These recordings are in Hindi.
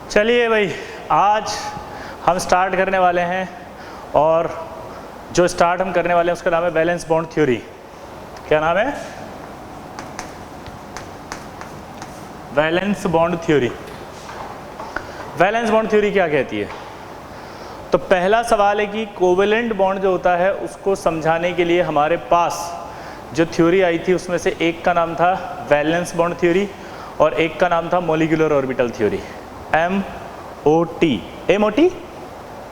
चलिए भाई, आज हम स्टार्ट करने वाले हैं और जो स्टार्ट हम करने वाले हैं उसका नाम है वैलेंस बॉन्ड थ्योरी। क्या नाम है? Valence bond theory. Valence bond theory क्या कहती है? तो पहला सवाल है कि कोवेलेंट बॉन्ड जो होता है उसको समझाने के लिए हमारे पास जो थ्योरी आई थी उसमें से एक का नाम था वैलेंस बॉन्ड थ्योरी और एक का नाम था molecular orbital theory, MOT। MOT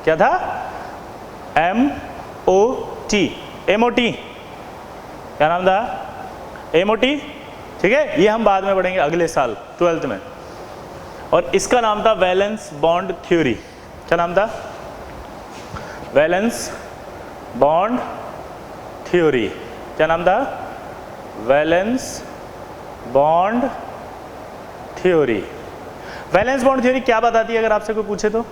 क्या था? MOT। MOT क्या नाम था? MOT। ठीक है, ये हम बाद में पढ़ेंगे अगले साल 12th में। और इसका नाम था वैलेंस बॉन्ड थ्योरी। क्या नाम था? Valence bond theory. क्या नाम था? Valence bond theory. Valence bond theory क्या बताती है? अगर आपसे कोई पूछे तो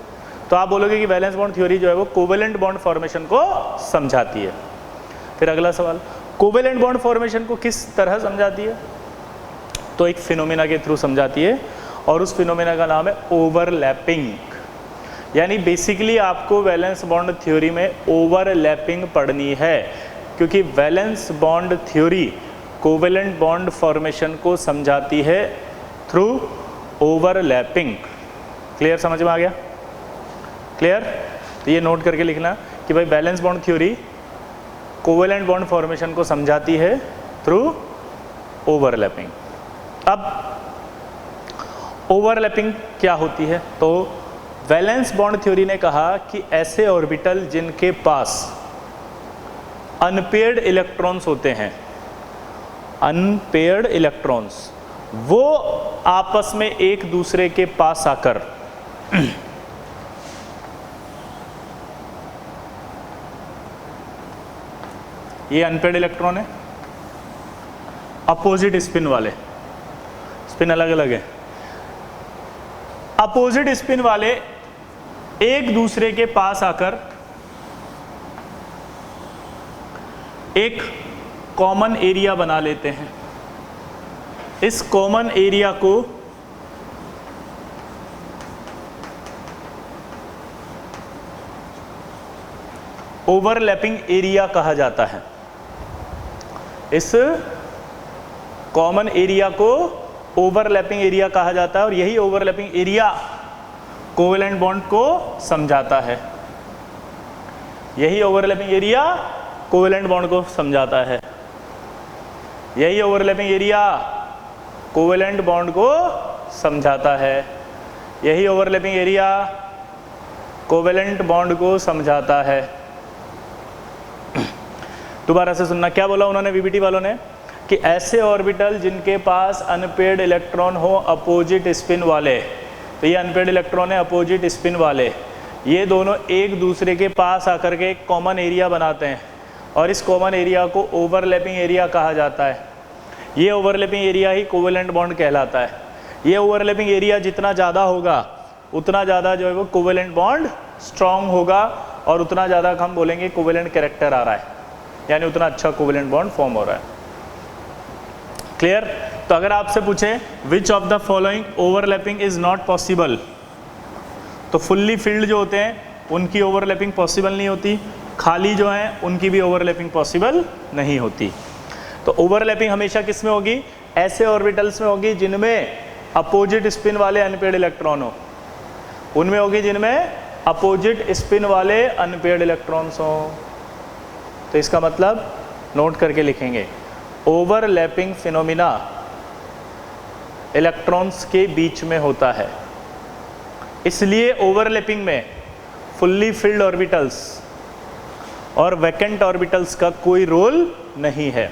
आप बोलोगे कि वैलेंस बॉन्ड थ्योरी जो है वो कोवेलेंट बॉन्ड फॉर्मेशन को समझाती है। फिर अगला सवाल, कोवेलेंट बॉन्ड फॉर्मेशन को किस तरह समझाती है? तो एक फिनोमेना के थ्रू समझाती है और उस फिनोमेना का नाम है ओवरलैपिंग। यानी बेसिकली आपको वैलेंस बॉन्ड थ्योरी में ओवरलैपिंग पढ़नी है, क्योंकि valence bond theory covalent bond formation को समझाती है थ्रू ओवरलैपिंग। क्लियर? समझ में आ गया? क्लियर? तो ये नोट करके लिखना कि भाई valence bond theory covalent bond formation को समझाती है थ्रू ओवरलैपिंग। अब ओवरलैपिंग क्या होती है? तो वैलेंस बॉन्ड थ्योरी ने कहा कि ऐसे ऑर्बिटल जिनके पास अनपेयर्ड इलेक्ट्रॉन्स होते हैं, अनपेयर्ड इलेक्ट्रॉन्स, वो आपस में एक दूसरे के पास आकर ये अनपेयर्ड इलेक्ट्रॉन है, अपोजिट स्पिन वाले, स्पिन अलग अलग है, अपोजिट स्पिन वाले एक दूसरे के पास आकर एक कॉमन एरिया बना लेते हैं। इस कॉमन एरिया को ओवरलैपिंग एरिया कहा जाता है। इस कॉमन एरिया को ओवरलैपिंग एरिया कहा जाता है और यही ओवरलैपिंग एरिया कोवेलेंट बॉन्ड को समझाता है। यही ओवरलैपिंग एरिया कोवेलेंट बॉन्ड को समझाता है। यही ओवरलैपिंग एरिया कोवेलेंट बॉन्ड को समझाता है। यही ओवरलैपिंग एरिया कोवेलेंट बॉन्ड को समझाता है। दोबारा से सुनना, क्या बोला उन्होंने वीबीटी वालों ने? कि ऐसे ऑर्बिटल जिनके पास अनपेयर्ड इलेक्ट्रॉन हो अपोजिट स्पिन वाले, तो ये अनपेयर्ड इलेक्ट्रॉन है अपोजिट स्पिन वाले, ये दोनों एक दूसरे के पास आकर के एक कॉमन एरिया बनाते हैं और इस कॉमन एरिया को ओवरलैपिंग एरिया कहा जाता है। ये ओवरलैपिंग एरिया ही कोवेलेंट बॉन्ड कहलाता है। ये ओवरलैपिंग एरिया जितना ज़्यादा होगा उतना ज़्यादा जो है वो कोवेलेंट बॉन्ड स्ट्रॉन्ग होगा और उतना ज़्यादा हम बोलेंगे कोवेलेंट कैरेक्टर आ रहा है, यानी उतना अच्छा कोवेलेंट बॉन्ड फॉर्म हो रहा है। क्लियर? तो अगर आपसे पूछे which of the following overlapping is not possible, तो फुल्ली फिल्ड जो होते हैं उनकी ओवरलैपिंग पॉसिबल नहीं होती, खाली जो हैं उनकी भी ओवरलैपिंग पॉसिबल नहीं होती। तो ओवरलैपिंग हमेशा किस में होगी? ऐसे ऑर्बिटल्स में होगी जिनमें अपोजिट स्पिन वाले अनपेयर्ड इलेक्ट्रॉन हो, उनमें होगी जिनमें अपोजिट स्पिन वाले अनपेयर्ड इलेक्ट्रॉन्स हो। तो इसका मतलब नोट करके लिखेंगे, ओवरलैपिंग फिनोमिना इलेक्ट्रॉन्स के बीच में होता है, इसलिए ओवरलैपिंग में फुल्ली फिल्ड ऑर्बिटल्स और वैकेंट ऑर्बिटल्स का कोई रोल नहीं है।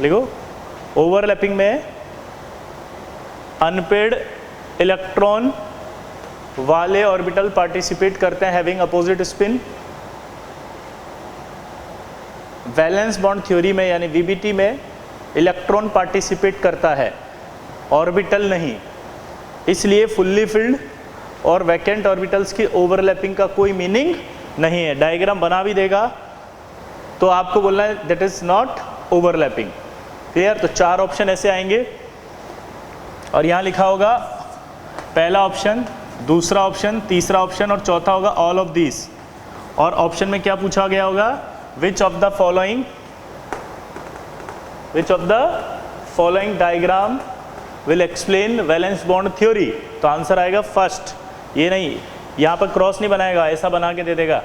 लिखो, ओवरलैपिंग में अनपेयर्ड इलेक्ट्रॉन वाले ऑर्बिटल पार्टिसिपेट करते हैं having opposite spin. Valence bond theory में यानी वीबीटी में इलेक्ट्रॉन पार्टिसिपेट करता है, ऑर्बिटल नहीं, इसलिए फुल्ली फिल्ड और वैकेंट ऑर्बिटल्स की ओवरलैपिंग का कोई मीनिंग नहीं है। डायग्राम बना भी देगा तो आपको बोलना है that is not overlapping. Clear? तो चार ऑप्शन ऐसे आएंगे और यहाँ लिखा होगा पहला ऑप्शन, दूसरा ऑप्शन, तीसरा ऑप्शन और चौथा होगा ऑल ऑफ दिस। और ऑप्शन में क्या पूछा गया होगा, which of the following diagram will explain valence bond theory. तो आंसर आएगा फर्स्ट। ये नहीं, यहाँ पर क्रॉस नहीं बनाएगा, ऐसा बना के दे देगा,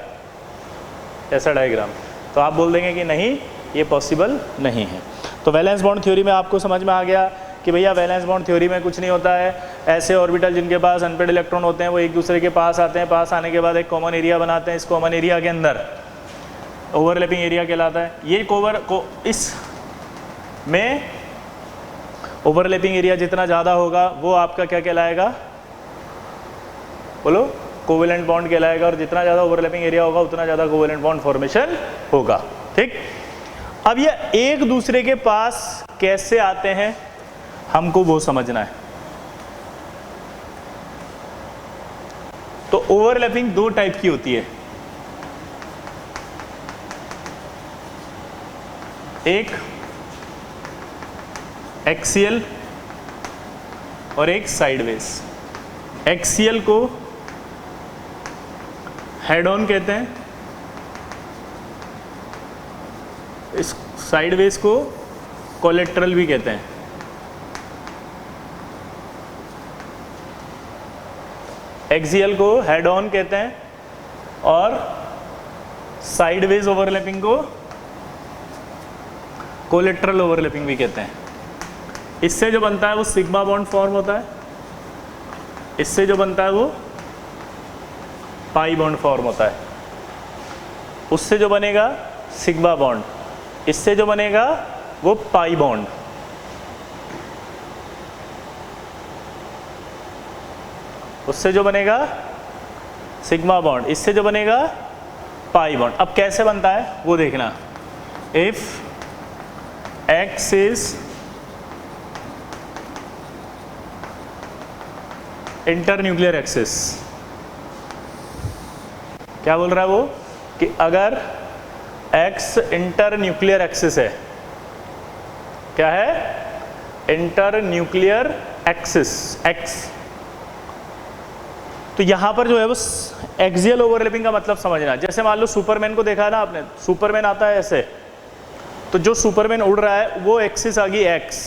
ऐसा डायग्राम, तो आप बोल देंगे कि नहीं ये पॉसिबल नहीं है। तो वैलेंस बॉन्ड थ्योरी में आपको समझ में आ गया कि भैया वैलेंस बॉन्ड थ्योरी में कुछ नहीं होता है, ऐसे ऑर्बिटल जिनके पास अनपेड इलेक्ट्रॉन होते हैं वो एक दूसरे के पास आते हैं, पास आने के बाद एक कॉमन एरिया बनाते हैं, इस कॉमन एरिया के अंदर ओवरलैपिंग एरिया कहलाता है। ये इस में ओवरलैपिंग एरिया जितना ज़्यादा होगा वो आपका क्या कहलाएगा, बोलो, कोवेलेंट बॉन्ड कहलाएगा। और जितना ज़्यादा ओवरलैपिंग एरिया होगा उतना ज़्यादा कोवेलेंट बॉन्ड फॉर्मेशन होगा। ठीक, अब ये एक दूसरे के पास कैसे आते हैं हमको वो समझना है। तो ओवरलैपिंग दो टाइप की होती है, एक एक्सियल और एक साइडवेज। एक्सियल को हेड ऑन कहते हैं, इस साइडवेज को कोलेट्रल भी कहते हैं। एक्सियल को हेड ऑन कहते हैं और साइडवेज ओवरलैपिंग को कोलेट्रल ओवरलैपिंग भी कहते हैं। इससे जो बनता है वो सिग्मा बॉन्ड फॉर्म होता है, इससे जो बनता है वो पाई बॉन्ड फॉर्म होता है, उससे जो बनेगा सिग्मा बॉन्ड, इससे जो बनेगा वो पाई बॉन्ड। उससे जो बनेगा सिग्मा बॉन्ड, इससे जो बनेगा पाई बॉन्ड। अब कैसे बनता है वो देखना। If x is internuclear axis, क्या बोल रहा है वो कि अगर x इंटरन्यूक्लियर एक्सिस है, क्या है, इंटरन्यूक्लियर एक्सिस x, तो यहां पर जो है वो एक्सियल ओवरलैपिंग का मतलब समझना। जैसे मान लो सुपरमैन को देखा है ना आपने, सुपरमैन आता है ऐसे, तो जो सुपरमैन उड़ रहा है वो एक्सिस आ गई x।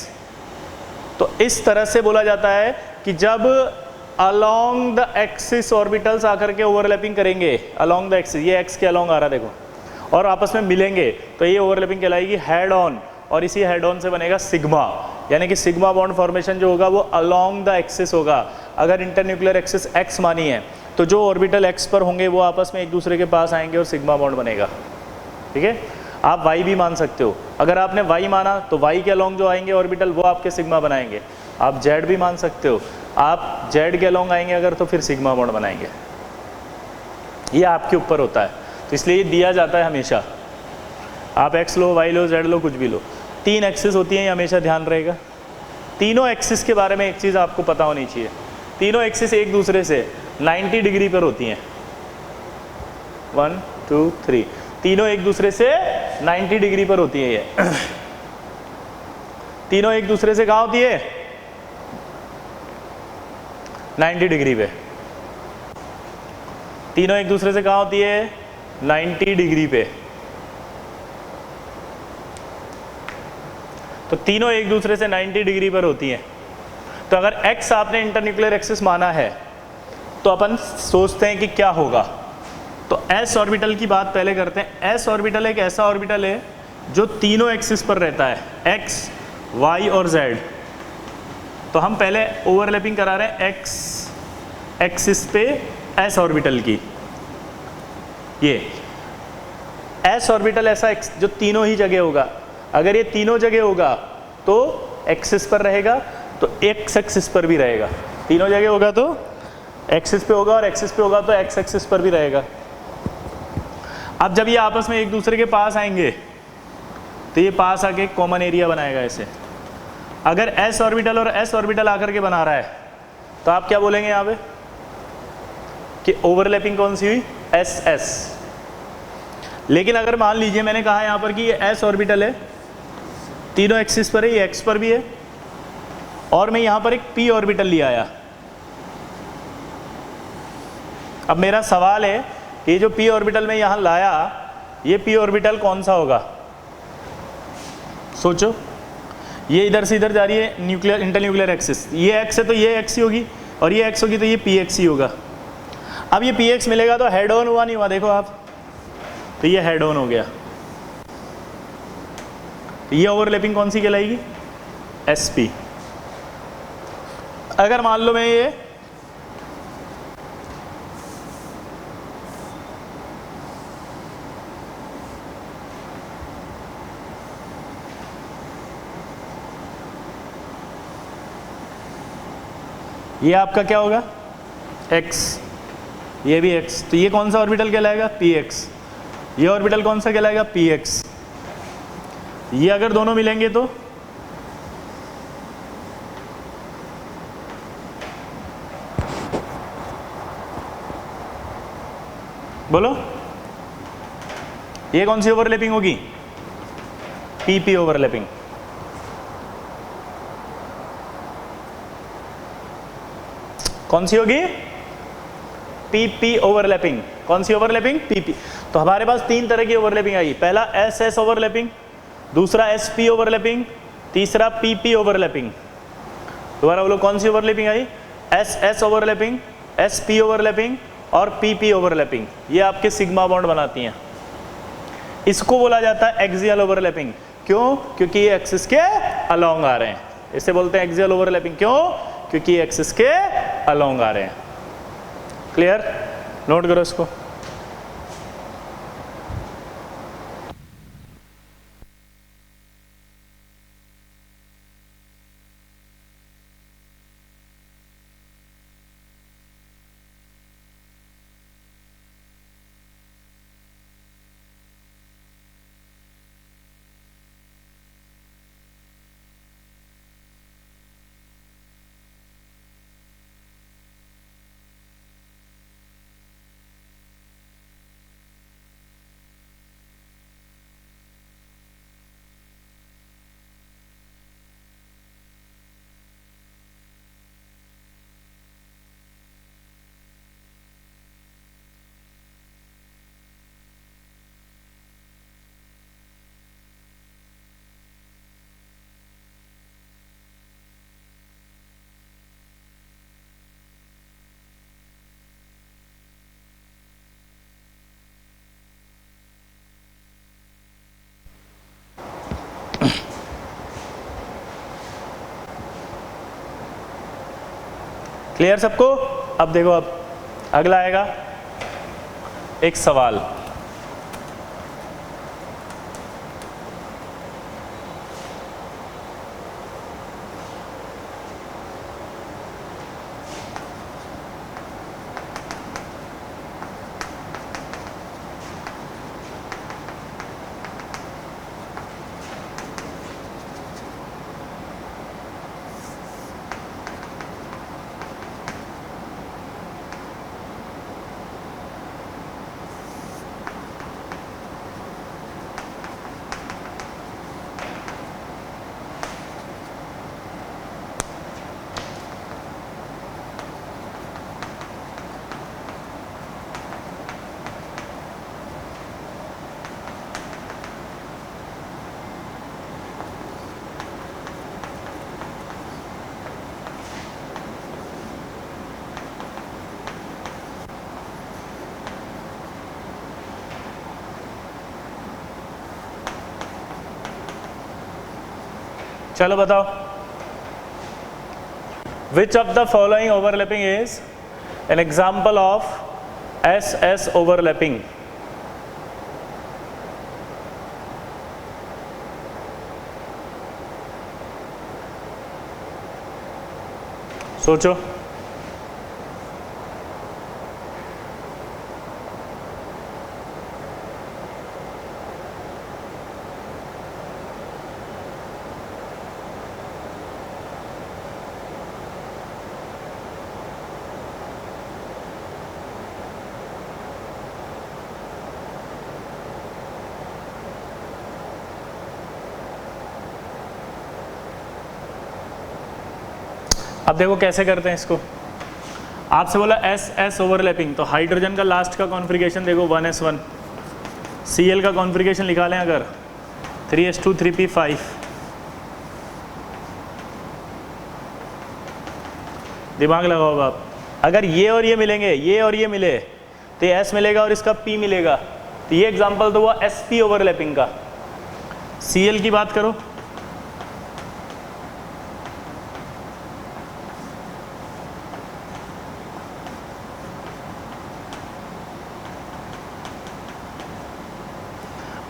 तो इस तरह से बोला जाता है कि जब अलोंग द एक्सिस ऑर्बिटल्स आकर के ओवरलैपिंग करेंगे, अलोंग द एक्सिस, ये एक्स के अलोंग आ रहा है देखो, और आपस में मिलेंगे तो ये ओवरलैपिंग कहलाएगी हेड ऑन, और इसी हेड ऑन से बनेगा सिग्मा, यानी कि सिग्मा बॉन्ड फॉर्मेशन जो होगा वो अलोंग द एक्सिस होगा। अगर इंटरन्यूक्लियर एक्सिस एक्स मानी है तो जो ऑर्बिटल एक्स पर होंगे वो आपस में एक दूसरे के पास आएंगे और सिग्मा बॉन्ड बनेगा। ठीक है, आप वाई भी मान सकते हो, अगर आपने वाई माना तो वाई के अलोंग जो आएंगे ऑर्बिटल वो आपके सिग्मा बनाएंगे। आप जेड भी मान सकते हो, आप जेड के अलोंग आएंगे अगर तो फिर सिग्मा बॉन्ड बनाएंगे। ये आपके ऊपर होता है, तो इसलिए ये दिया जाता है हमेशा। आप एक्स लो, वाई लो, जेड लो, कुछ भी लो, 3 एक्सिस होती हैं, ये हमेशा ध्यान रहेगा। तीनों एक्सिस के बारे में एक चीज़ आपको पता होनी चाहिए, तीनों एक्सिस एक दूसरे से 90 डिग्री पर होती हैं। 1 2 3, तीनों एक दूसरे से 90 डिग्री पर होती है। ये तीनों एक दूसरे से कहाँ होती है, 90 डिग्री पे। तीनों एक दूसरे से कहाँ होती है, 90 डिग्री पे। तो तीनों एक दूसरे से 90 डिग्री पर होती हैं। तो अगर x आपने इंटरन्यूक्लियर एक्सिस माना है तो अपन सोचते हैं कि क्या होगा। तो s ऑर्बिटल की बात पहले करते हैं। s ऑर्बिटल एक ऐसा ऑर्बिटल है जो तीनों एक्सिस पर रहता है, x, y और z। तो हम पहले ओवरलैपिंग करा रहे हैं x एक्सिस पे s ऑर्बिटल की। ये s ऑर्बिटल ऐसा जो तीनों ही जगह होगा। अगर ये तीनों जगह होगा तो एक्सिस पर रहेगा, तो x एक्सिस पर भी रहेगा। तीनों जगह होगा तो एक्सिस पे होगा और एक्सिस पे होगा तो x एक्सिस पर भी रहेगा। अब जब ये आपस में एक दूसरे के पास आएंगे तो ये पास आके कॉमन एरिया बनाएगा ऐसे। अगर s ऑर्बिटल और s ऑर्बिटल आकर के बना रहा है तो आप क्या बोलेंगे यहाँ पे कि ओवरलैपिंग कौन सी हुई, s। लेकिन अगर मान लीजिए मैंने कहा यहाँ पर कि ये s ऑर्बिटल है, तीनों एक्सिस पर है, ये x पर भी है, और मैं यहाँ पर एक p ऑर्बिटल ले आया, अब मेरा सवाल है कि जो p ऑर्बिटल में यहाँ लाया, ये p ऑर्बिटल कौन सा होगा? सोचो, ये इधर से इधर जा रही है, न्यूक्लियर इंटरन्यूक्लियर एक्सिस, ये x है तो ये x ही होगी, और ये x होगी तो ये px ही होगा। अब ये px मिलेगा तो हेड ऑन हुआ नहीं हुआ, देखो आप, तो ये हेड ऑन हो गया। तो ये ओवरलैपिंग कौन सी कहलाएगी? sp। अगर मान लो मैं ये आपका क्या होगा? x, ये भी x, तो ये कौन सा ऑर्बिटल कहलाएगा? px। ये ऑर्बिटल कौन सा कहलाएगा? px। ये अगर दोनों मिलेंगे तो बोलो, ये कौन सी ओवरलैपिंग होगी? pp overlapping. कौन सी होगी? pp overlapping. कौन सी ओवरलैपिंग? pp। तो हमारे पास तीन तरह की ओवरलैपिंग आई, पहला ss ओवरलैपिंग, दूसरा sp ओवरलैपिंग, तीसरा pp ओवरलैपिंग। दोबारा बोलो, कौन सी ओवरलैपिंग आई? ss ओवरलैपिंग, sp ओवरलैपिंग और pp ओवरलैपिंग। ये आपके सिग्मा बॉन्ड बनाती हैं। इसको बोला जाता है एक्सियल ओवरलैपिंग। क्यों? क्योंकि ये एक्सिस के अलोंग आ रहे हैं, इसे बोलते हैं एक्सियल ओवरलैपिंग। क्यों? क्योंकि ये एक्सिस के अलोंग आ रहे हैं। क्लियर? नोट करो इसको। क्लियर सबको? अब देखो, अब अगला आएगा एक सवाल। चलो बताओ, which of the following overlapping is an example of SS overlapping? सोचो। अब देखो कैसे करते हैं इसको। आपसे बोला एस एस ओवरलैपिंग, तो हाइड्रोजन का लास्ट का कॉन्फ़िगरेशन देखो 1s1, Cl का कॉन्फ़िगरेशन लिखा लें अगर 3s2 3p5, दिमाग लगाओ आप, अगर ये और ये मिलेंगे, ये और ये मिले तो ये S मिलेगा और इसका P मिलेगा, तो ये एग्जांपल तो हुआ sp ओवरलैपिंग का। Cl की बात करो,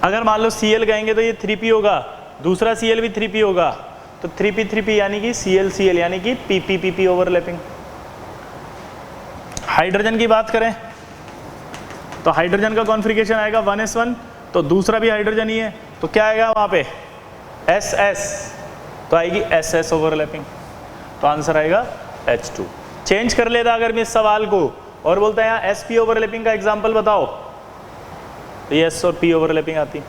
अगर मान लो Cl कहेंगे तो ये 3p होगा, दूसरा Cl भी 3p होगा, तो 3p 3p यानी कि Cl Cl यानी कि pp pp ओवरलैपिंग। हाइड्रोजन की बात करें तो हाइड्रोजन का कॉन्फ़िगरेशन आएगा 1s1, तो दूसरा भी हाइड्रोजन ही है, तो क्या आएगा वहाँ पे ss, तो आएगी ss ओवरलैपिंग, तो आंसर आएगा H2। चेंज कर लेता अगर मैं इस सवाल को और बोलता है यहाँ sp ओवरलैपिंग का एग्जाम्पल बताओ, तो ये S और P ओवरलैपिंग आती।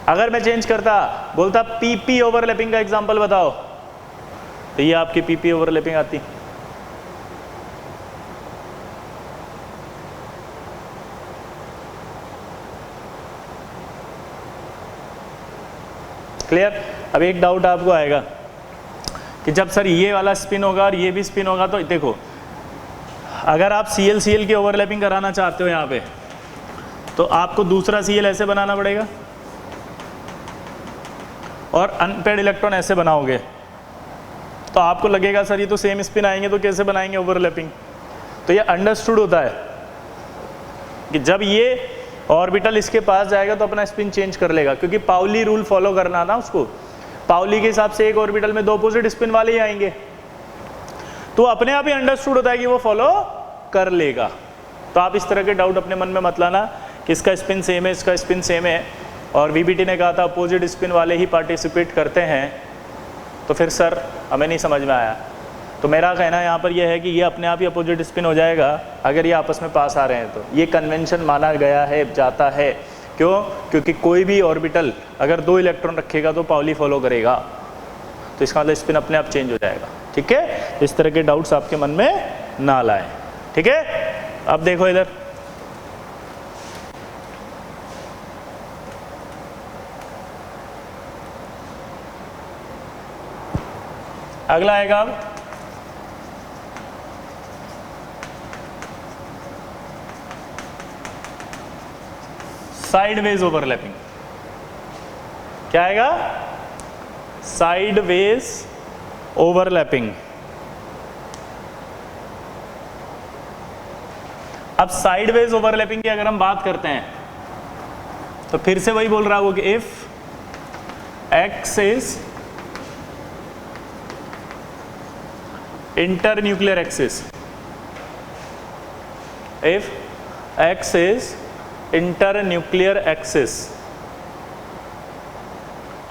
अगर मैं चेंज करता बोलता PP ओवरलैपिंग का एग्जाम्पल बताओ, तो ये आपकी PP ओवरलैपिंग आती। क्लियर? अब एक डाउट आपको आएगा कि जब सर ये वाला स्पिन होगा और ये भी स्पिन होगा, तो देखो अगर आप Cl Cl की ओवरलैपिंग कराना चाहते हो यहाँ पे, तो आपको दूसरा Cl ऐसे बनाना पड़ेगा और अनपेड इलेक्ट्रॉन ऐसे बनाओगे, तो आपको लगेगा सर ये तो सेम स्पिन आएंगे तो कैसे बनाएंगे ओवरलैपिंग। तो ये अंडरस्टूड होता है कि जब ये ऑर्बिटल इसके पास जाएगा तो अपना स्पिन चेंज कर लेगा, क्योंकि पाउली रूल फॉलो करना था उसको। पाउली के हिसाब से एक ऑर्बिटल में 2 अपोजिट स्पिन वाले ही आएंगे, तो अपने आप ही अंडरस्टूड होता है कि वो फॉलो कर लेगा। तो आप इस तरह के डाउट अपने मन में मत लाना कि इसका स्पिन सेम है, इसका स्पिन सेम है, और वीबीटी ने कहा था अपोजिट स्पिन वाले ही पार्टिसिपेट करते हैं, तो फिर सर हमें नहीं समझ में आया। तो मेरा कहना यहाँ पर यह है कि ये अपने आप ही अपोजिट स्पिन हो जाएगा अगर ये आपस में पास आ रहे हैं, तो ये कन्वेंशन माना गया है, जाता है। क्यों? क्योंकि कोई भी ऑर्बिटल अगर 2 इलेक्ट्रॉन रखेगा तो पाउली फॉलो करेगा, तो इसका मतलब स्पिन अपने आप चेंज हो जाएगा। ठीक है, इस तरह के डाउट्स आपके मन में ना लाएं। ठीक है, अब देखो इधर, अगला आएगा अब साइडवेज ओवरलैपिंग। क्या आएगा? Sideways overlapping. अब साइडवेज ओवरलैपिंग की अगर हम बात करते हैं तो फिर से वही बोल रहा हूं कि if x is internuclear axis, if x is internuclear axis,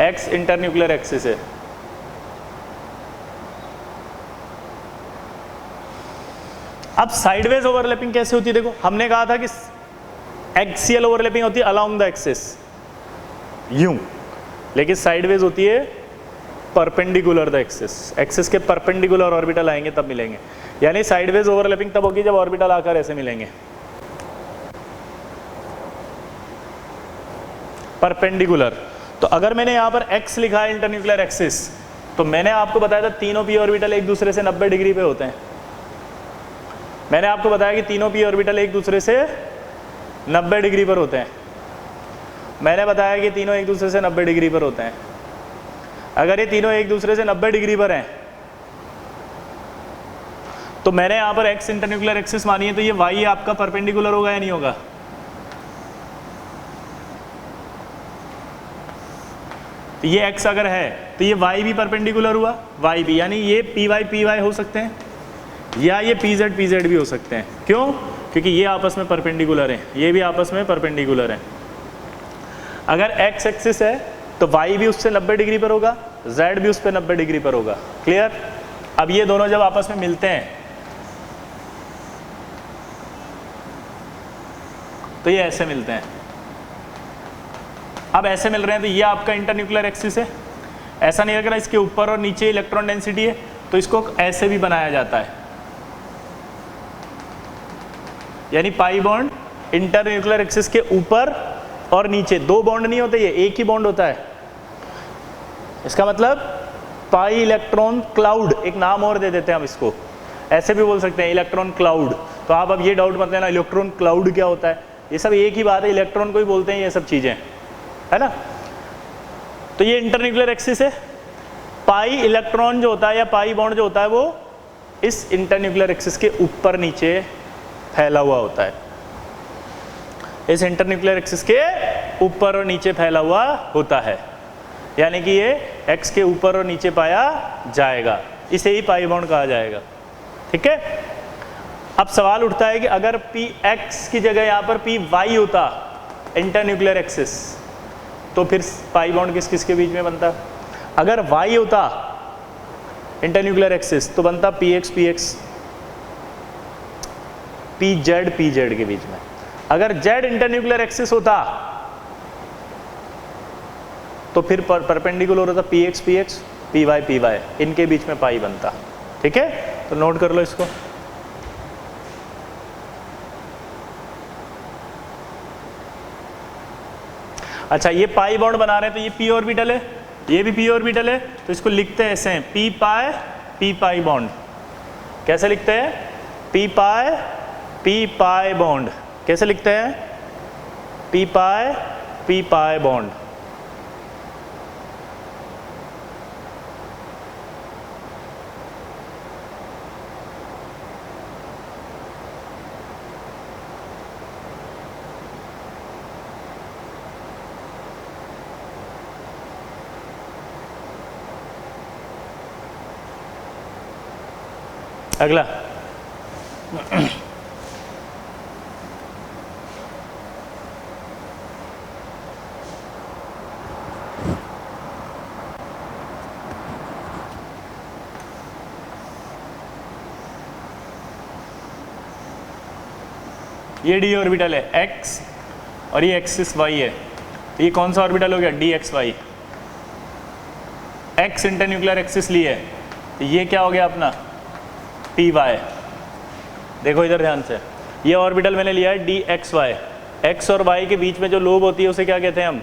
x internuclear axis है, अब साइडवेज ओवरलैपिंग कैसे होती है? देखो हमने कहा था कि एक्सियल ओवरलैपिंग होती है अलोंग द एक्सिस यूं, लेकिन साइडवेज होती है परपेंडिकुलर द एक्सिस। एक्सिस के परपेंडिकुलर ऑर्बिटल आएंगे तब मिलेंगे, यानी साइडवेज ओवरलैपिंग तब होगी जब ऑर्बिटल आकर ऐसे मिलेंगे परपेंडिकुलर। तो अगर मैंने यहाँ पर x लिखा है इंटरन्यूक्लियर एक्सिस, तो मैंने आपको बताया था तीनों p ऑर्बिटल एक दूसरे से 90 डिग्री पे होते हैं। मैंने आपको बताया कि तीनों p ऑर्बिटल एक दूसरे से 90 डिग्री पर होते हैं। मैंने बताया कि तीनों एक दूसरे से 90 डिग्री पर होते हैं। अगर ये तीनों एक दूसरे से 90 डिग्री पर हैं, तो मैंने यहाँ पर x इंटरन्यूक्लियर एक्सिस मानी है, तो ये y आपका परपेंडिकुलर होगा या नहीं होगा? तो ये x अगर है तो ये y भी परपेंडिकुलर हुआ, y भी, यानी ये py हो सकते हैं या ये pz भी हो सकते हैं। क्यों? क्योंकि ये आपस में परपेंडिकुलर हैं, ये भी आपस में परपेंडिकुलर हैं। अगर x एक्सिस है तो y भी उससे 90 डिग्री पर होगा, z भी उस पर 90 डिग्री पर होगा। क्लियर? अब ये दोनों जब आपस में मिलते हैं तो ये ऐसे मिलते हैं। अब ऐसे मिल रहे हैं तो ये आपका इंटरन्यूक्लियर एक्सिस है। ऐसा नहीं लग रहा, इसके ऊपर और नीचे इलेक्ट्रॉन डेंसिटी है, तो इसको ऐसे भी बनाया जाता है। यानी पाई बॉन्ड इंटरन्यूक्लियर एक्सिस के ऊपर और नीचे, दो बॉन्ड नहीं होते, ये एक ही बॉन्ड होता है। इसका मतलब पाई इलेक्ट्रॉन क्लाउड, एक नाम और दे देते हैं हम इसको, ऐसे भी बोल सकते हैं इलेक्ट्रॉन क्लाउड। तो आप अब ये डाउट मत लेना इलेक्ट्रॉन क्लाउड क्या होता है, ये सब एक ही बात है, इलेक्ट्रॉन को ही बोलते हैं ये सब चीजें, है ना। तो ये इंटरन्यूक्लियर एक्सिस है। पाई इलेक्ट्रॉन जो होता है या पाई बॉन्ड जो होता है वो इस इंटरन्यूक्लियर एक्सिस के ऊपर नीचे फैला हुआ होता है, इस इंटरन्यूक्लियर एक्सिस के ऊपर और नीचे फैला हुआ होता है, यानी कि ये एक्स के ऊपर और नीचे पाया जाएगा, इसे ही पाई बॉन्ड कहा जाएगा। ठीक है। अब सवाल उठता है कि अगर पी एक्स की जगह यहाँ पर पी वाई होता इंटरन्यूक्लियर एक्सिस, तो फिर पाई बॉन्ड किस किस के बीच में बनता? अगर वाई होता इंटरन्यूक्लियर एक्सिस तो बनता पी एक्स पी जेड के बीच में। अगर जेड इंटरन्यूक्लियर एक्सिस होता तो फिर परपेंडिकुलर होता पी एक्स पी वाई, इनके बीच में पाई बनता। ठीक है, तो नोट कर लो इसको। अच्छा, ये पाई बॉन्ड बना रहे हैं तो ये पी ऑर्बिटल है, ये भी पी ऑर्बिटल है, तो इसको लिखते हैं ऐसे, पी पाई बॉन्ड। कैसे लिखते हैं? P pi bond. कैसे लिखते हैं? P pi bond. अगला ये डी ऑर्बिटल है एक्स और ये एक्सिस वाई है, तो ये कौन सा ऑर्बिटल हो गया? D X Y. X internuclear axis ली है, तो ये क्या हो गया अपना? P Y. देखो इधर ध्यान से, ये ऑर्बिटल मैंने लिया है डी एक्स वाई। एक्स और वाई के बीच में जो लोब होती है उसे क्या कहते हैं हम?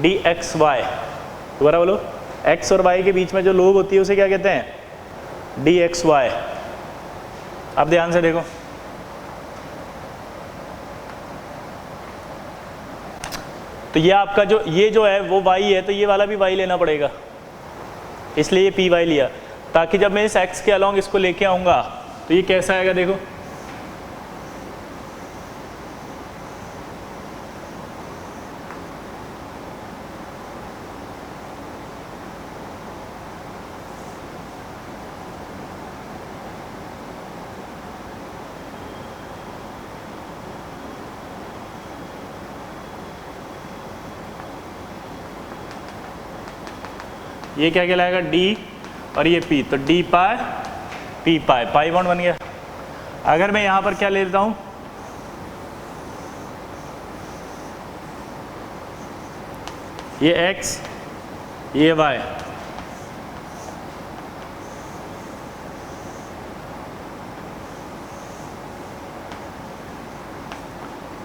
D X Y. दोबारा बोलो, एक्स और वाई के बीच में जो लोब होती है उसे क्या कहते हैं? D X Y. अब ध्यान से देखो, तो ये आपका ये जो है वो वाई है, तो ये वाला भी वाई लेना पड़ेगा, इसलिए ये पी वाई लिया, ताकि जब मैं इस एक्स के अलॉन्ग इसको लेके आऊंगा तो ये कैसा आएगा? देखो, ये क्या कहलाएगा? डी और ये पी, तो डी पाई पी पाई, पाई बॉन्ड बन गया। अगर मैं यहां पर क्या ले लेता हूं, ये एक्स ये वाई,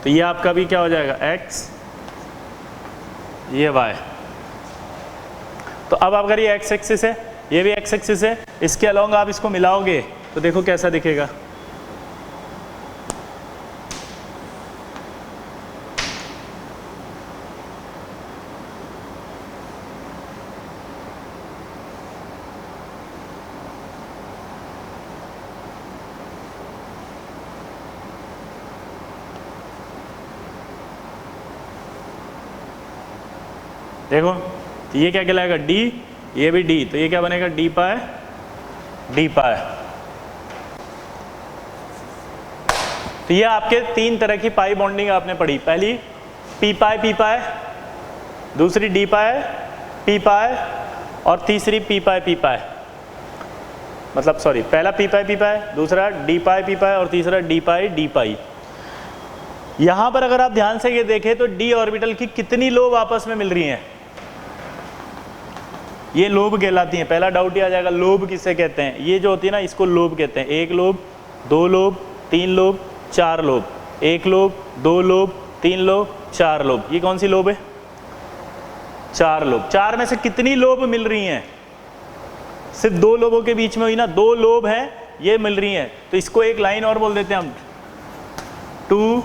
तो ये आपका भी क्या हो जाएगा? एक्स ये वाई। तो अब अगर ये एक्स एक्सिस है, ये भी एक्स एक्सिस है, इसके अलॉन्ग आप इसको मिलाओगे तो देखो कैसा दिखेगा। देखो, तो ये क्या कहलाएगा? डी, ये भी डी, तो ये क्या बनेगा? डी पाई डी पाई। तो ये आपके तीन तरह की पाई बॉन्डिंग आपने पढ़ी। पहली पी पाई, दूसरी डी पाई पी पाई, और तीसरी पी पाई। मतलब सॉरी, पहला पी पाई, दूसरा डी पाई और तीसरा डी पाई। यहां पर अगर आप ध्यान से ये देखें तो डी ऑर्बिटल की कितनी लोब आपस में मिल रही हैं? ये लोब कहलाती हैं। पहला डाउट ही आ जाएगा, लोब किसे कहते हैं? ये जो होती है ना, इसको लोब कहते हैं। एक लोब, दो लोब, तीन लोब, चार lobe, 1 lobe, 2 lobe, 3 lobe, 4 lobe. ये कौन सी लोब है? 4 लोब। 4 में से कितनी लोब मिल रही हैं? सिर्फ 2 लोबों के बीच में हुई ना, 2 लोब हैं ये मिल रही हैं, तो इसको एक लाइन और बोल देते हैं हम, 2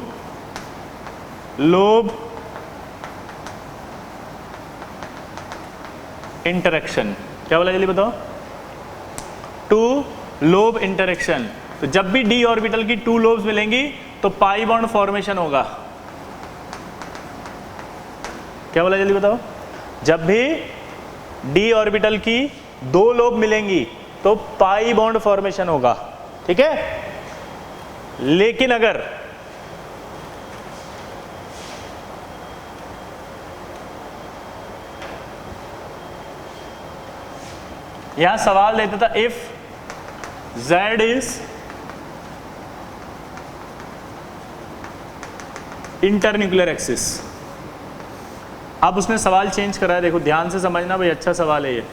लोब इंटरेक्शन। क्या बोला जल्दी बताओ? 2 लोब इंटरेक्शन। तो जब भी डी ऑर्बिटल की 2 लोब्स मिलेंगी तो पाई बॉन्ड फॉर्मेशन होगा। क्या बोला जल्दी बताओ? जब भी डी ऑर्बिटल की 2 लोब मिलेंगी तो पाई बॉन्ड फॉर्मेशन होगा, ठीक है। लेकिन अगर यहां सवाल देता था if Z is internuclear axis. अब उसने सवाल चेंज करा है, देखो ध्यान से समझना भाई, अच्छा सवाल है ये।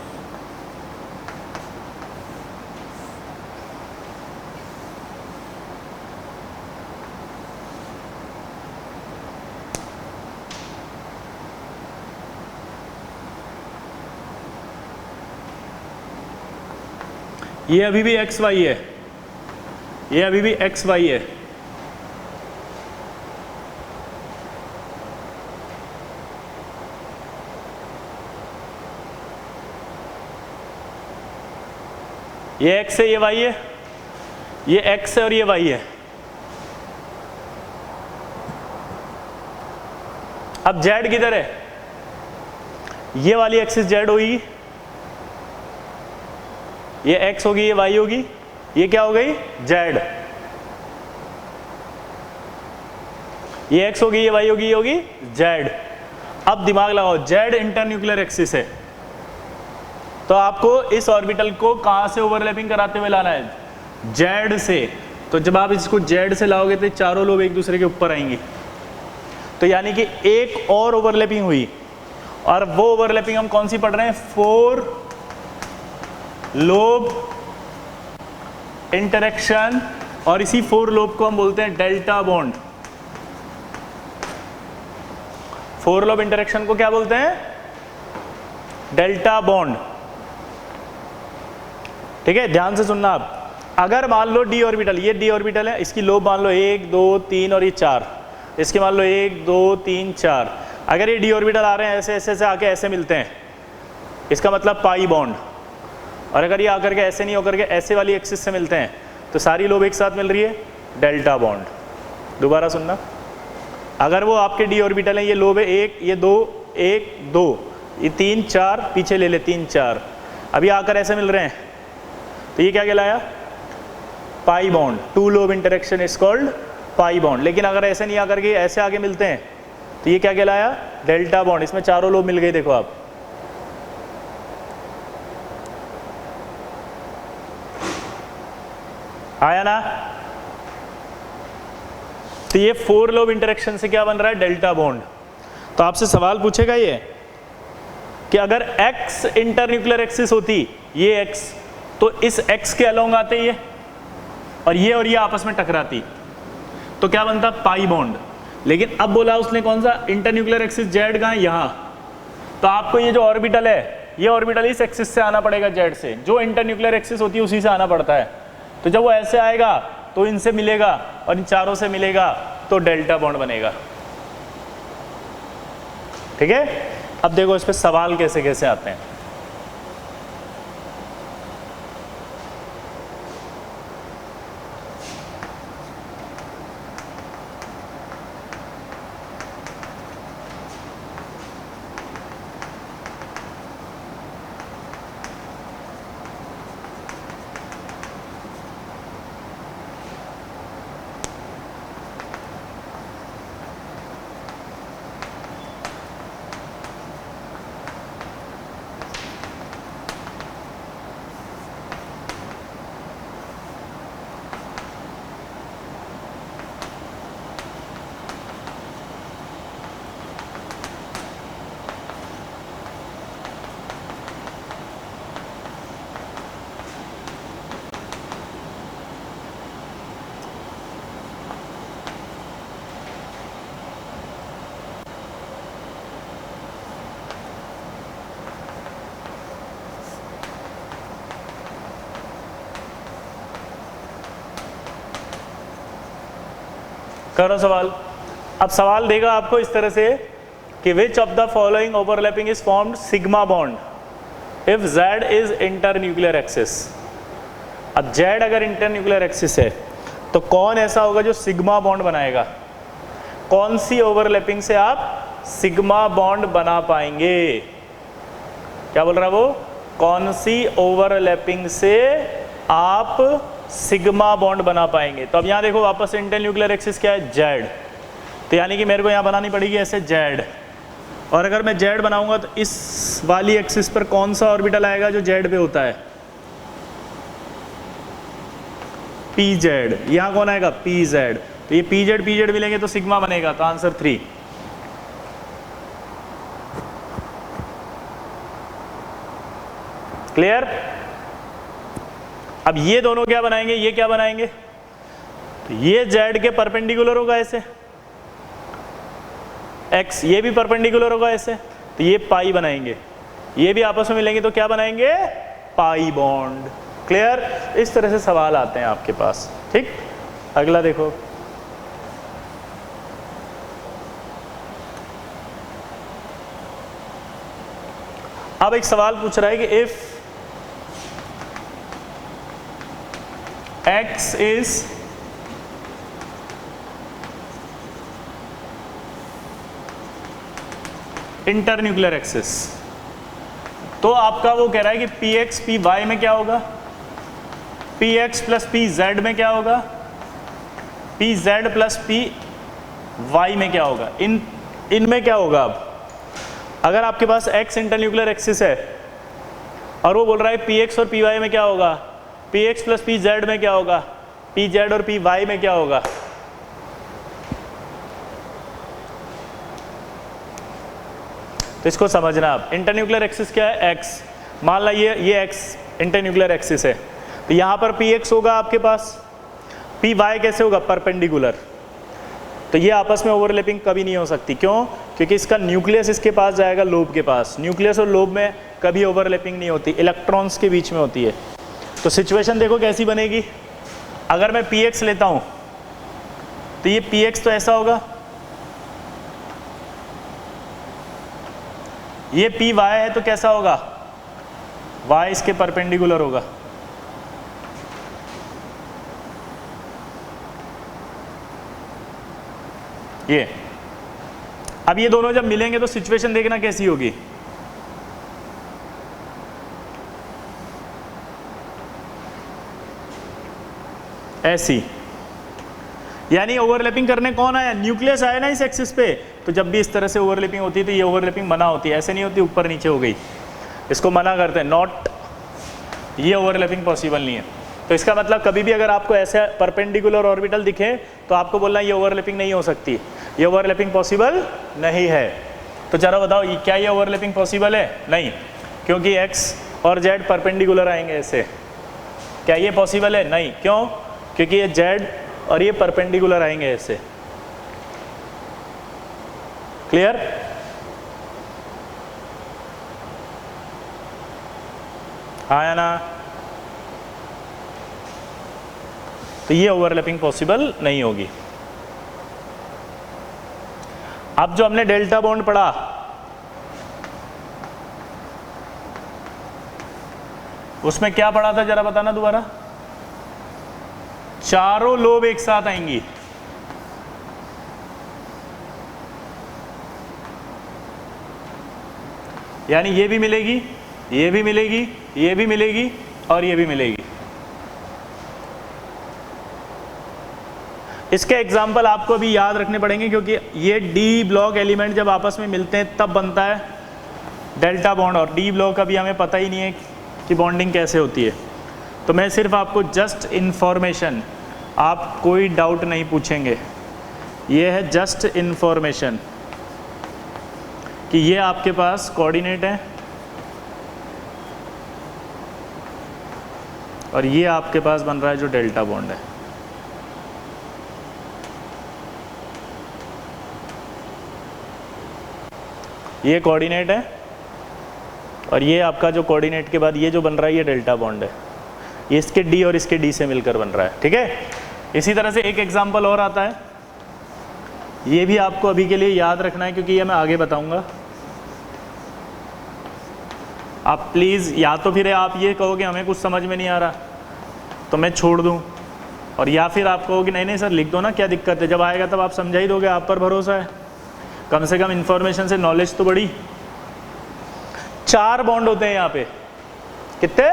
ये अभी भी एक्स वाई है, ये अभी भी एक्स वाई है। ये एक्स है, ये वाई है, ये एक्स है और ये वाई है। अब जेड किधर है? ये वाली एक्सिस जेड होगी, ये x होगी, ये y होगी, ये क्या हो गई? z। ये x होगी, ये y होगी, ये होगी z। अब दिमाग लगाओ, z इंटरन्यूक्लियर एक्सिस है, तो आपको इस ऑर्बिटल को कहां से ओवरलैपिंग कराते हुए लाना है? z से। तो जब आप इसको z से लाओगे तो चारों लोब एक दूसरे के ऊपर आएंगी, तो यानी कि एक और ओवरलैपिंग हुई, और वो ओवरलैपिंग हम कौन सी पढ़ रहे हैं? 4 लोब इंटरेक्शन, और इसी 4 लोब को हम बोलते हैं डेल्टा बॉन्ड। 4 लोब इंटरेक्शन को क्या बोलते हैं? डेल्टा बॉन्ड, ठीक है। ध्यान से सुनना आप, अगर मान लो डी ऑर्बिटल, ये डी ऑर्बिटल है, इसकी लोब मान लो 1 2 3 और ये 4, इसके मान लो 1 2 3 4। अगर ये डी ऑर्बिटल आ रहे हैं ऐसे ऐसे ऐसे आके ऐसे मिलते हैं, इसका मतलब पाई बॉन्ड। और अगर ये आकर के ऐसे नहीं होकर के ऐसे वाली एक्सिस से मिलते हैं तो सारी लोब एक साथ मिल रही है, डेल्टा बॉन्ड। दोबारा सुनना, अगर वो आपके डी ऑर्बिटल है, ये लोब है 1 ये 2 1 2 ये 3 4, पीछे ले ले 3 4, अभी आकर ऐसे मिल रहे हैं, तो ये क्या कहलाया? Pi bond. 2 lobe interaction is called pi bond. लेकिन अगर ऐसे नहीं आकर के ऐसे आगे मिलते हैं तो ये क्या कहलाया? Delta bond. इसमें चारों लोब मिल गए, देखो आप। आया ना? तो ये 4 लोब इंटरेक्शन से क्या बन रहा है? Delta bond. तो आपसे सवाल पूछेगा ये कि अगर x इंटरन्यूक्लियर एक्सिस होती, ये x, तो इस x के अलोंग आते ये, और ये आपस में टकराती, तो क्या बनता? Pi bond. लेकिन अब बोला उसने कौन सा? इंटरन्यूक्लियर एक्सिस z कहाँ है? यहाँ। तो आपको ये जो ऑर्बिटल है, ये ऑर्बिटल इस एक्सिस से आना पड़ेगा, z से। जो इंटरन्यूक्लियर एक्सिस होती है उसी से आना पड़ता है। तो जब वो ऐसे आएगा तो इनसे मिलेगा और इन चारों से मिलेगा, तो डेल्टा बॉन्ड बनेगा, ठीक है। अब देखो इस पे सवाल कैसे कैसे आते हैं। करो सवाल। अब सवाल देगा आपको इस तरह से कि which of the following overlapping is formed sigma bond if Z is internuclear axis. अब Z अगर इंटरन्यूक्लियर एक्सिस है तो कौन ऐसा होगा जो सिग्मा बॉन्ड बनाएगा? कौन सी ओवरलैपिंग से आप सिग्मा बॉन्ड बना पाएंगे? क्या बोल रहा है वो? कौन सी ओवरलैपिंग से आप सिग्मा बॉन्ड बना पाएंगे? तो अब यहाँ देखो वापस से इंटरन्यूक्लियर एक्सिस क्या है? Z। तो यानी कि मेरे को यहाँ बनानी पड़ेगी ऐसे Z, और अगर मैं Z बनाऊंगा तो इस वाली एक्सिस पर कौन सा ऑर्बिटल आएगा जो Z पे होता है? PZ। यहाँ कौन आएगा? PZ। तो ये PZ मिलेंगे तो सिग्मा बनेगा, तो आंसर 3। क्लियर? अब ये दोनों क्या बनाएंगे? ये क्या बनाएंगे? तो ये Z के परपेंडिकुलर होगा ऐसे, X ये भी परपेंडिकुलर होगा ऐसे, तो ये पाई बनाएंगे। ये भी आपस में मिलेंगे तो क्या बनाएंगे? Pi bond. क्लियर? इस तरह से सवाल आते हैं आपके पास। ठीक, अगला देखो। अब एक सवाल पूछ रहा है कि if X is internuclear axis, तो आपका वो कह रहा है कि Px Py में क्या होगा? Px प्लस Pz में क्या होगा? Pz प्लस Py में क्या होगा? इनमें क्या होगा? अब अगर आपके पास X इंटरन्यूक्लियर एक्सिस है और वो बोल रहा है Px और Py में क्या होगा? Px प्लस Pz में क्या होगा? Pz और Py में क्या होगा? तो इसको समझना आप। इंटरन्यूक्लियर एक्सिस क्या है? X। मान ला ये X इंटरन्यूक्लियर एक्सिस है, तो यहाँ पर Px होगा आपके पास, Py कैसे होगा? परपेंडिकुलर। तो ये आपस में ओवरलैपिंग कभी नहीं हो सकती। क्यों? क्योंकि इसका न्यूक्लियस इसके पास जाएगा लोब के पास। न्यूक्लियस और लोब में कभी ओवरलैपिंग नहीं होती, इलेक्ट्रॉन्स के बीच में होती है। तो सिचुएशन देखो कैसी बनेगी। अगर मैं Px लेता हूँ तो ये Px तो ऐसा होगा, ये Py है तो कैसा होगा? Y इसके परपेंडिकुलर होगा। ये अब ये दोनों जब मिलेंगे तो सिचुएशन देखना कैसी होगी। ऐसी, यानी ओवरलैपिंग करने कौन आया? न्यूक्लियस आया ना इस एक्सिस पे। तो जब भी इस तरह से ओवरलैपिंग होती है तो ये ओवरलैपिंग मना होती है, ऐसे नहीं होती ऊपर नीचे हो गई, इसको मना करते हैं, नॉट, ये ओवरलैपिंग पॉसिबल नहीं है। तो इसका मतलब कभी भी अगर आपको ऐसे परपेंडिकुलर ऑर्बिटल दिखे तो आपको बोलना ये ओवरलैपिंग नहीं हो सकती, ये ओवरलैपिंग पॉसिबल नहीं है। तो जरा बताओ क्या ये ओवरलैपिंग पॉसिबल है? नहीं, क्योंकि X और Z परपेंडिकुलर आएंगे ऐसे। क्या ये पॉसिबल है? नहीं। क्यों? क्योंकि ये Z और ये परपेंडिकुलर आएंगे ऐसे। क्लियर? आया ना? तो ये ओवरलैपिंग पॉसिबल नहीं होगी। अब जो हमने डेल्टा बॉन्ड पढ़ा, उसमें क्या पढ़ा था जरा बताना दोबारा। चारों लोब एक साथ आएंगी, यानी ये भी मिलेगी, ये भी मिलेगी, ये भी मिलेगी और ये भी मिलेगी। इसके एग्जाम्पल आपको भी याद रखने पड़ेंगे, क्योंकि ये डी ब्लॉक एलिमेंट जब आपस में मिलते हैं तब बनता है डेल्टा बॉन्ड, और डी ब्लॉक अभी हमें पता ही नहीं है कि बॉन्डिंग कैसे होती है। तो मैं सिर्फ आपको जस्ट इन्फॉर्मेशन, आप कोई डाउट नहीं पूछेंगे, ये है जस्ट इन्फॉर्मेशन कि ये आपके पास कोऑर्डिनेट है और ये आपके पास बन रहा है जो डेल्टा बॉन्ड है। ये कोऑर्डिनेट है और ये आपका जो कोऑर्डिनेट के बाद ये जो बन रहा है ये डेल्टा बॉन्ड है, ये इसके डी और इसके डी से मिलकर बन रहा है। ठीक है, इसी तरह से एक एग्जांपल और आता है, ये भी आपको अभी के लिए याद रखना है क्योंकि ये मैं आगे बताऊंगा। आप प्लीज़, या तो फिर आप ये कहोगे हमें कुछ समझ में नहीं आ रहा तो मैं छोड़ दूं, और या फिर आप कहोगे नहीं नहीं सर लिख दो ना, क्या दिक्कत है, जब आएगा तब आप समझा ही दोगे, आप पर भरोसा है, कम से कम इन्फॉर्मेशन से नॉलेज तो बढ़ी। 4 बॉन्ड होते हैं यहाँ पे, कितने?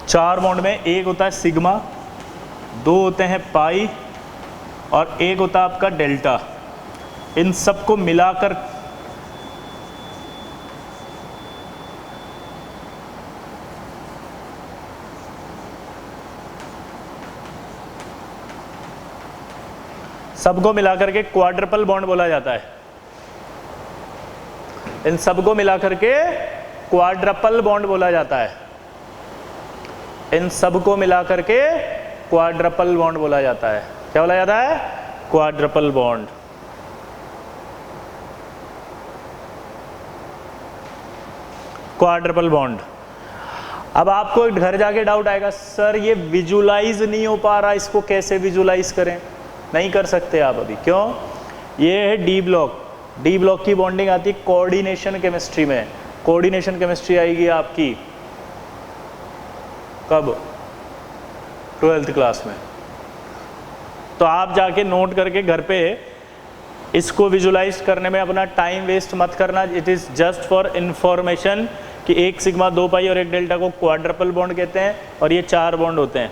4 बॉन्ड में एक होता है सिग्मा, 2 होते हैं पाई और एक होता है आपका डेल्टा। इन सबको मिलाकर के क्वाड्रपल बॉन्ड बोला जाता है। इन सबको मिलाकर के क्वाड्रपल बॉन्ड बोला जाता है। इन सबको मिलाकर के क्वाड्रपल बॉन्ड बोला जाता है। क्या बोला जाता है? Quadruple bond. Quadruple bond. अब आपको घर जाके डाउट आएगा, सर ये विजुलाइज नहीं हो पा रहा, इसको कैसे विजुलाइज करें? नहीं कर सकते आप अभी। क्यों? ये है डी ब्लॉक। डी ब्लॉक की बॉन्डिंग आती है कोऑर्डिनेशन केमिस्ट्री में। कोऑर्डिनेशन केमिस्ट्री आएगी आपकी कब? 12th क्लास में। तो आप जाके नोट करके घर पे इसको विजुलाइज करने में अपना टाइम वेस्ट मत करना। It is just for information कि एक सिग्मा, 2 पाई और एक डेल्टा को क्वाड्रपल बॉन्ड कहते हैं और ये 4 बॉन्ड होते हैं,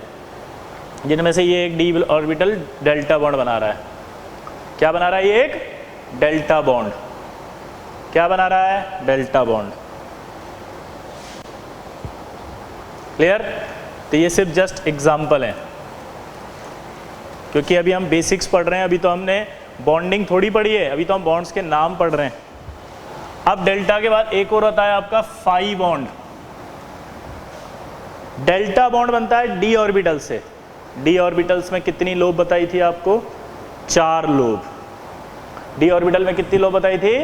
जिनमें से ये एक डी ऑर्बिटल डेल्टा बॉन्ड बना रहा है। क्या बना रहा है? ये एक डेल्टा बॉन्ड। क्या बना रहा है? Delta bond. क्लियर? तो ये सिर्फ जस्ट एग्जाम्पल है, क्योंकि अभी हम बेसिक्स पढ़ रहे हैं, अभी तो हमने बॉन्डिंग थोड़ी पढ़ी है, अभी तो हम बॉन्ड्स के नाम पढ़ रहे हैं। अब डेल्टा के बाद एक और होता है आपका फाई बॉन्ड। डेल्टा बॉन्ड बनता है डी ऑर्बिटल से। डी ऑर्बिटल्स में कितनी लोब बताई थी आपको? 4 लोब। डी ऑर्बिटल में कितनी लोब बताई थी?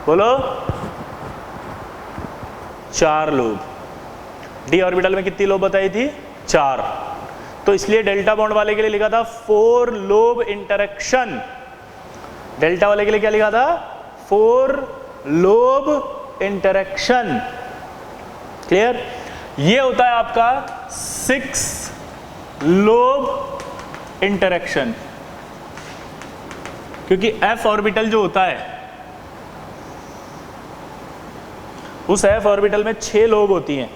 बोलो। 4 लोब। डी ऑर्बिटल में कितनी लोब बताई थी? 4। तो इसलिए डेल्टा बॉन्ड वाले के लिए लिखा था 4 लोब इंटरेक्शन। डेल्टा वाले के लिए क्या लिखा था? 4 लोब इंटरेक्शन। क्लियर? ये होता है आपका 6 लोब इंटरेक्शन, क्योंकि f ऑर्बिटल जो होता है उस f ऑर्बिटल में 6 लोब होती हैं।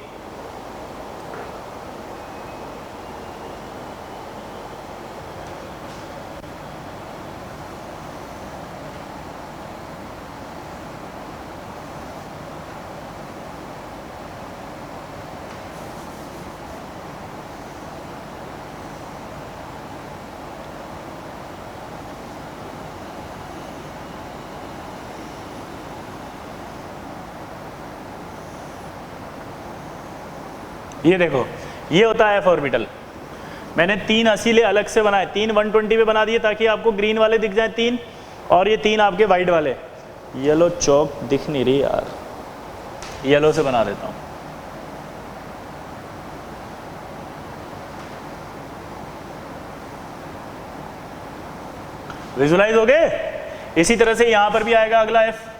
ये देखो, ये होता है f ऑर्बिटल। मैंने 3 असीले अलग से बनाए, 3 120 पे बना दिए ताकि आपको ग्रीन वाले दिख जाए 3, और ये 3 आपके वाइट वाले। येलो चौक दिख नहीं रही यार, येलो से बना देता हूँ। विजुलाइज हो गए? इसी तरह से यहां पर भी आएगा अगला f।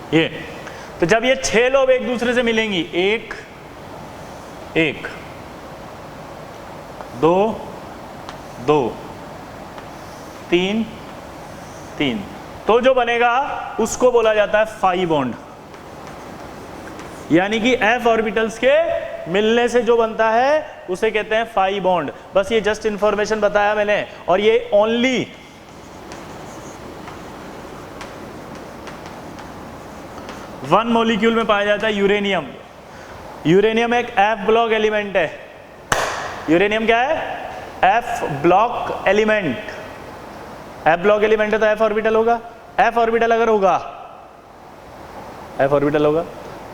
ये तो जब ये 6 लोब एक दूसरे से मिलेंगी, 1 1 2 2 3 3, तो जो बनेगा उसको बोला जाता है फाई बॉन्ड। यानी कि f ऑर्बिटल्स के मिलने से जो बनता है उसे कहते हैं फाई बॉन्ड। बस ये जस्ट इंफॉर्मेशन बताया मैंने, और ये ओनली वन मॉलिक्यूल में पाया जाता है, यूरेनियम। यूरेनियम एक एफ ब्लॉक एलिमेंट है। यूरेनियम क्या है? F block element. F block element है तो एफ ऑर्बिटल होगा। एफ ऑर्बिटल अगर होगा, एफ ऑर्बिटल होगा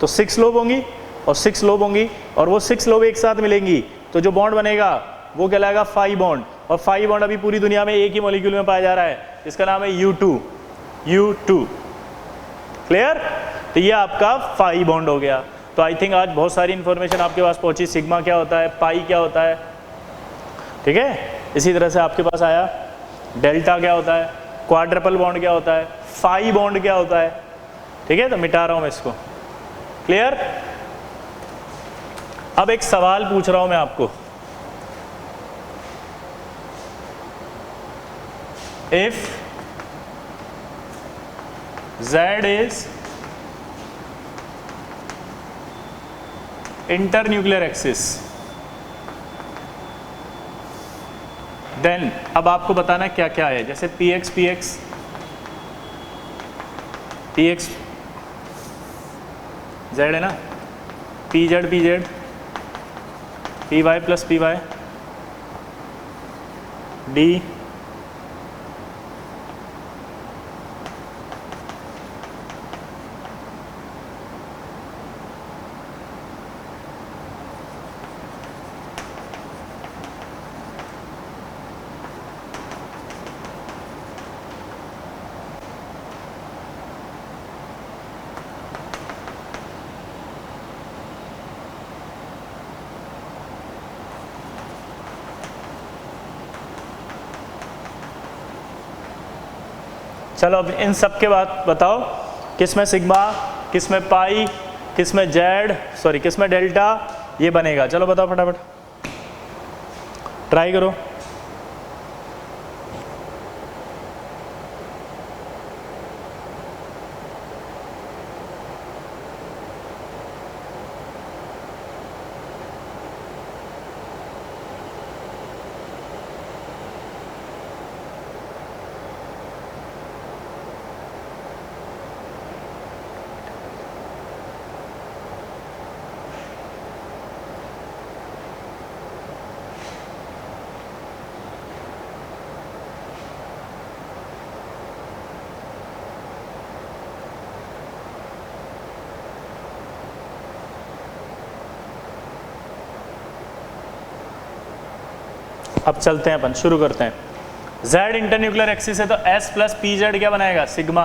तो 6 लोब होंगी और 6 लोब होंगी, और वो 6 लोब एक साथ मिलेंगी तो जो बॉन्ड बनेगा वो कहलाएगा फाई बॉन्ड। और 5 बॉन्ड अभी पूरी दुनिया में एक ही मॉलिक्यूल में पाया जा रहा है, इसका नाम है U2। क्लियर? तो ये आपका 5 बॉन्ड हो गया। तो आई थिंक आज बहुत सारी इन्फॉर्मेशन आपके पास पहुंची, सिग्मा क्या होता है, पाई क्या होता है, ठीक है। इसी तरह से आपके पास आया डेल्टा क्या होता है, क्वाड्रपल बॉन्ड क्या होता है, 5 बॉन्ड क्या होता है, ठीक है। तो मिटा रहा हूं मैं इसको। क्लियर? अब एक सवाल पूछ रहा हूं मैं आपको, if Z is internuclear axis, then अब आपको बताना क्या क्या है। जैसे px z है ना, pz py plus py d चलो अब इन सब के बाद बताओ किस में सिग्मा, किस में पाई, किस में जेड, सॉरी किस में डेल्टा ये बनेगा। चलो बताओ फटाफट, ट्राई करो। अब चलते हैं अपन, शुरू करते हैं। Z इंटरन्यूक्लियर एक्सिस है तो S प्लस पी जेड क्या बनाएगा, सिग्मा।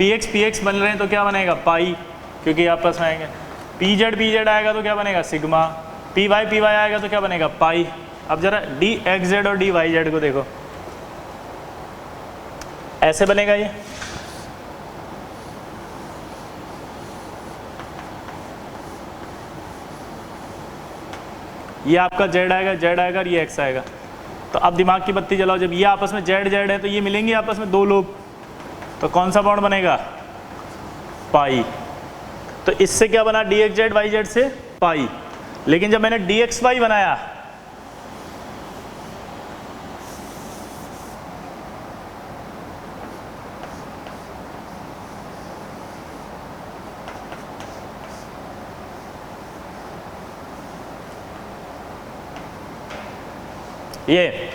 px बन रहे हैं तो क्या बनेगा, पाई, क्योंकि आपस में आएंगे। pz आएगा तो क्या बनेगा, सिग्मा। py आएगा तो क्या बनेगा, पाई। अब जरा dxz और dyz को देखो, ऐसे बनेगा ये आपका z आएगा और ये x आएगा। तो अब दिमाग की बत्ती जलाओ, जब ये आपस में z है तो ये मिलेंगे आपस में दो लोग, तो कौन सा बॉन्ड बनेगा, पाई। तो इससे क्या बना, dxz yz से पाई। लेकिन जब मैंने dxy बनाया ये,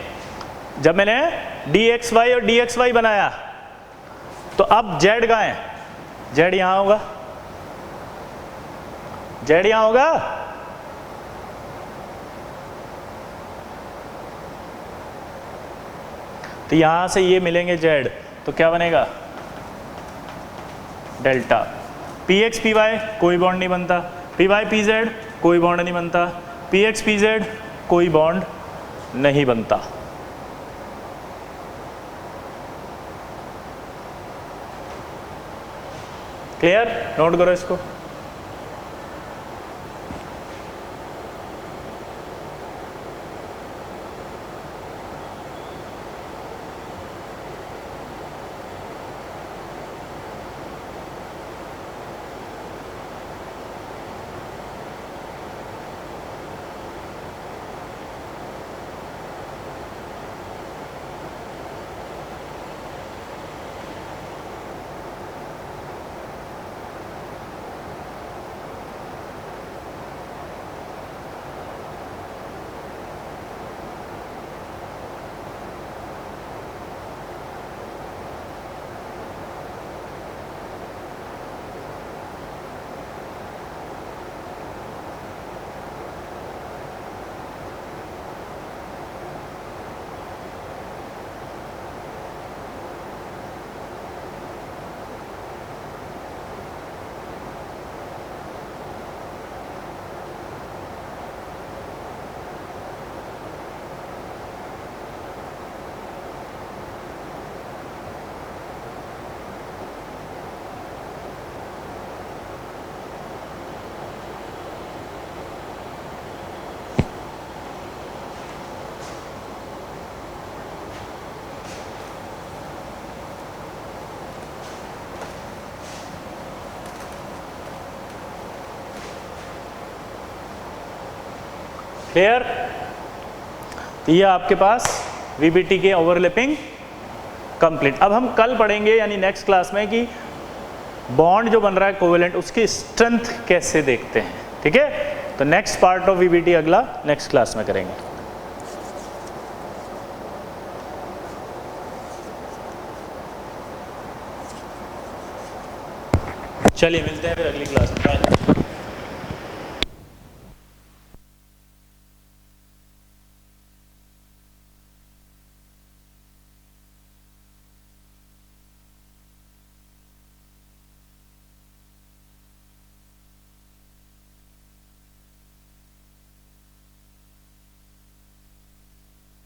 जब मैंने dxy और dxy बनाया तो अब z कहाँ है, z यहां होगा, z यहां होगा। तो यहां से ये मिलेंगे z, तो क्या बनेगा, डेल्टा। px py कोई बॉन्ड नहीं बनता, py pz कोई बॉन्ड नहीं बनता, px pz कोई बॉन्ड नहीं बनता। क्लियर? नोट करो इसको। क्लियर? तो ये आपके पास वीबीटी के ओवरलैपिंग कंप्लीट। अब हम कल पढ़ेंगे यानी नेक्स्ट क्लास में कि बॉन्ड जो बन रहा है कोवेलेंट उसकी स्ट्रेंथ कैसे देखते हैं, ठीक है? तो नेक्स्ट पार्ट ऑफ वीबीटी अगला नेक्स्ट क्लास में करेंगे। चलिए मिलते हैं फिर अगली क्लास में।